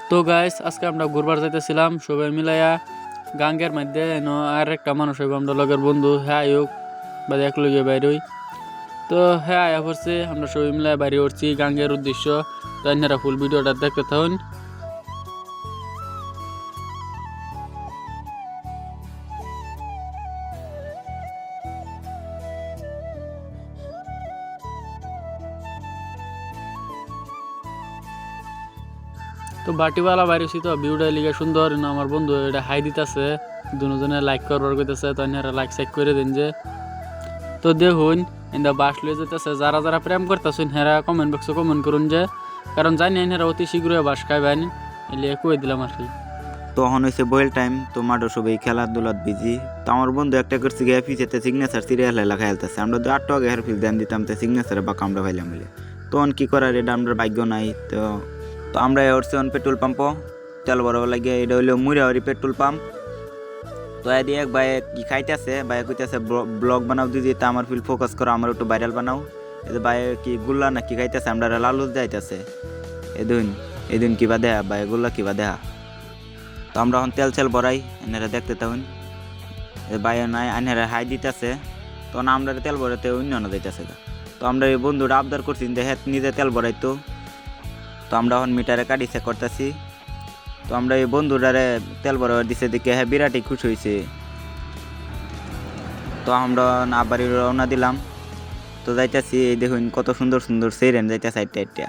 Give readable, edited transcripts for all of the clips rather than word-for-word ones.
তো গাইস আজকে আমরা ঘুরবার যাইতেছিলাম সবাই মিলাইয়া গাঙ্গের মধ্যে আর একটা মানুষ হইব আমরা লগের বন্ধু হ্যাঁ আয়ুক বা এক লগে বাইরে হই। তো হ্যাঁ আয়া করছে আমরা সবাই মিলাই বাইরে উঠছি গাঙ্গের উদ্দেশ্য। তো আপনারা ফুল ভিডিওটা দেখতে থাকুন। তো বাটিওয়ালা বাইরেছি তো ভিউটা লিগে সুন্দর আমার বন্ধু এটা হাই দিতেছে, দুজনে লাইক করবার কইতেছে। তো আপনারা লাইক চেক করে দিন যে। তো দেখুন ইন্দা বাস লয়ে যেতেছে, যারা যারা প্রেম করতেছেন হেরা কমেন্ট বক্সে কমেন্ট করুন যে, কারণ জানি হেরা অতি শীঘ্রই বাস খাইবেন এলিয়ে কই দিলাম আর কি। তখন হয়েছে বয়েল টাইম, তো মাঠও সবাই খেলাধুলাত বিজি। তো আমার বন্ধু একটা করছে গিয়ে ফিসেতে সিগনেচার সিরিয়াল লাগা খেলতেছে, আমরা তো 8 টাকা হের ফিস দেন দিতাম, তো সিগনেচারে বা কামড়া ভাইলাম মিলে। তখন কি করার, এটা আমরা ভাগ্য নাই। তো তো আমরা উঠছি অন পেট্রোল পাম্পও তেল ভরাবার লাগে। এটা হইলো মুড়াবাড়ি পেট্রোল পাম্প। তো এদি এক ভাই কি খাইতেছে, ভাই কইতেছে ব্লগ বানাও দিদি, তা আমার ফিল ফোকাস করো, আমার একটু ভাইরাল বানাও। এদের ভাই কি গুল্লা না কি খাইতেছে, আমরা লালু যাইতেছে। এদিন কিবা দেহা ভাই, গুল্লা কিবা দেহা। তো আমরা এখন তেল ভরাই, এনারা দেখতে থাকুন। বাইরে নাই আইনারা হাই দিতেছে, তখন আমরা তেল ভরাতে অন্য যাইতেছে। তো আমরা এই বন্ধুরা আবদার করছি যে হ্যাঁ নিজে তেল ভরাইতো। তো আমরা এখন মিটারে কাটি চেক করতেছি। তো আমরা এই বন্ধুটারে তেল ভরাবার দিছে দেখে হ্যাঁ বিরাটই খুশি হয়েছে। তো আমরা আবার রওনা দিলাম। তো যাইতেছি, এই দেখুন কত সুন্দর সুন্দর সেইরেন যাইতেছে আইটা আইটা।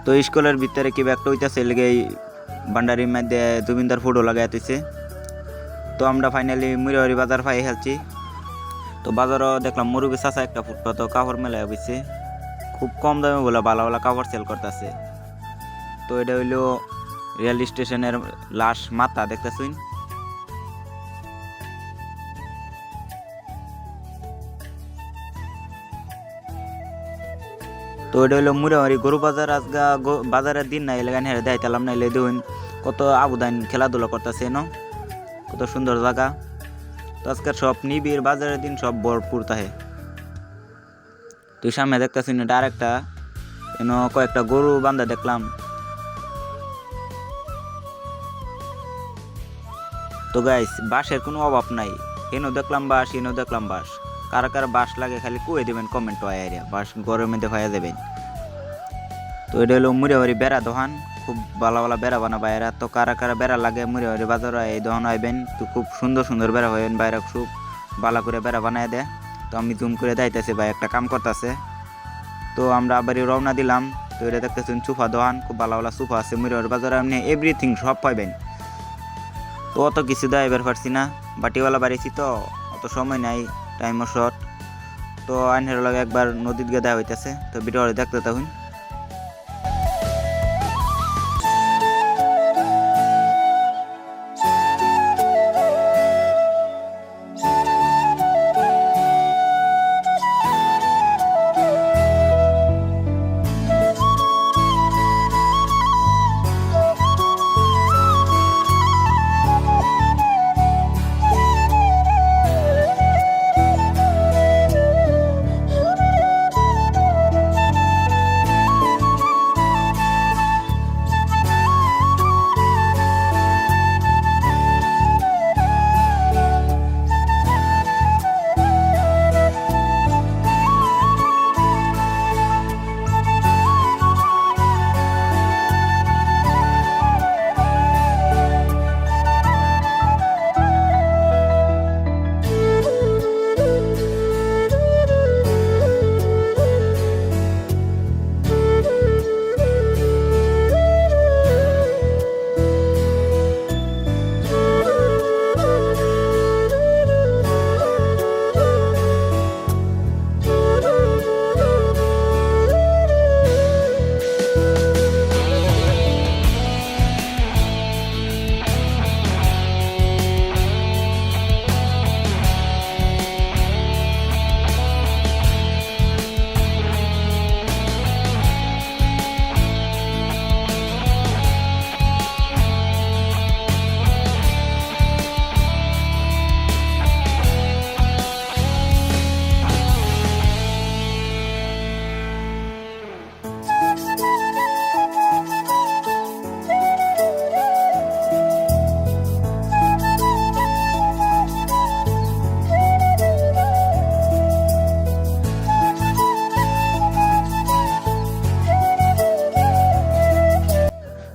তো স্কুলের ভিতরে কি একটা হইতেছে লেগে ভান্ডারির মধ্যে জুবিনদার ফটো লাগাই দিছে। তো আমরা ফাইনালি মুড়িবাড়ি বাজার পাই খেলছি। তো বাজারও দেখলাম মুরুবি চাচা একটা ফুটপাত কাপড় মেলায় হয়েছে, খুব কম দামে বলে ভালো ভালো কাপড় সেল করতেছে। তো এটা হইলো রেল স্টেশনের লাশ মাথা দেখতেছুন। তো এটা হইলো মুড়ামারি গরু বাজার। আজগা বাজারের দিন নাই এলাকায় হেরে দেখাইতালাম, নাইলে দেখুন কত আবুদান খেলাধুলা করতেছে ন, কত সুন্দর জায়গা। তো আজকের সব নিবিড় বাজারের দিন সব ভরপুর তাহে। তুই সামনে দেখতেছিস এটা আরেকটা কয়েকটা গরু বান্ধা দেখলাম। তো গাইস বাঁশের কোনো অভাব নাই, এনো দেখলাম বাঁশ, এনো দেখলাম বাঁশ। কারা কারা বাঁশ লাগে খালি কয়ে দেবেন কমেন্ট আইয়া, বাঁশ গরমের মধ্যে হয়ে যাবেন। তো এটা হলো মুড়িবাড়ি বেড়া দোকান, খুব ভালো ভালো বেড়া বানাবা এরা। তো কারা কারা বেড়া লাগে মুড়িবাড়ি বাজার এই দোকান আইবেন, তো খুব সুন্দর সুন্দর বেড়া হইবেন, বাইরে খুব ভালো করে বেড়া বানায় দেয়। তো আমি জুম করে যাইতেছি, ভাই একটা কাম করতেছে। তো আমরা আবার রওনা দিলাম। তো এটা দেখতেছেন সোফা দোকান, খুব ভালো ভালো সোফা আছে মুড়িবাড়ি বাজারে, আপনি এভরিথিং সব পাইবেন। তো অত কিছু দেয় এবার পারছি না, বাটিওয়ালা বাড়িছি তো অত সময় নাই, টাইমও শর্ট। তো আইনের লগে একবার নদীর গিয়ে দেওয়া হইতেছে। তো ভিডিও দেখতে থাকুন।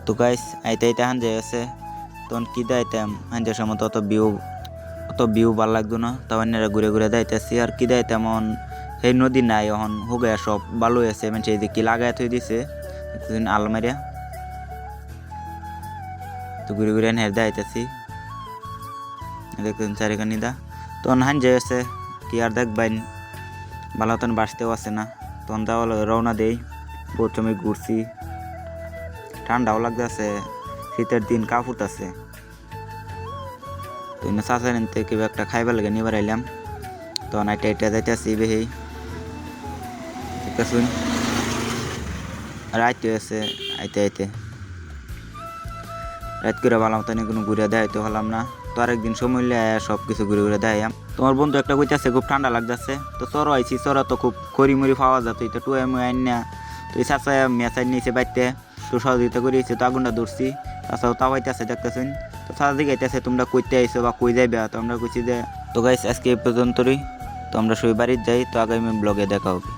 তো গাইস আইতে আইতে হাঞ্জে আছে তখন কি দাইতাম হাঞ্জার সময় অত ভিউ ভাল লাগতো না তখন ঘুরে ঘুরে দাইতেছি আর কি দাইতাম এখন সেই নদী নাই এখন হুগে সব ভালো আছে মানে সেই যে কি লাগাই থই দিছে আলমারিয়া তো ঘুরে ঘুরে হের দাইতেছি দেখতেন চারিখানি দা তখন হাঞ্জে আছে কি আর দেখবেন ভালো তখন বাঁচতেও আছে না তখন যাওয়া রওনা দেই বহুত সময় ঘুরছি ঠান্ডাও লাগতেছে শীতের দিন কাপড় আছে তো চাষা নিতে কেউ একটা খাইবার লাগে নিবার আইলাম তখন আইটা আইটা যাইতেছি বেহি শুন আর আইতে আছে আইতে আইতে রাত করে ভালো মতন কোনো ঘুরে দেখাইতে হলাম না তো আরেকদিন সময় সব কিছু ঘুরে ঘুরে দেখাইলাম তোমার বন্ধু একটা কইতাছে খুব ঠান্ডা লাগতেছে তো চড়ো আইছি চড়া তো খুব খড়ি পাওয়া যেত তো টুয়ে মুয়ে আইন না তো এই চাষা মেসাই নিয়েছে বাইতে তো সহযোগিতা করেছে তো আগুনটা ধরছি তাছাড়াও তাও আইতেছে দেখতেছেন তো সারা দিকে আইতেছে তোমরা কইতে আইসো বা কই যাইবে তো আমরা কইছি যে তো গাইস আজকে এই পর্যন্তই তো আমরা সবাই বাড়ির যাই তো আগামী ব্লগে দেখা হবে।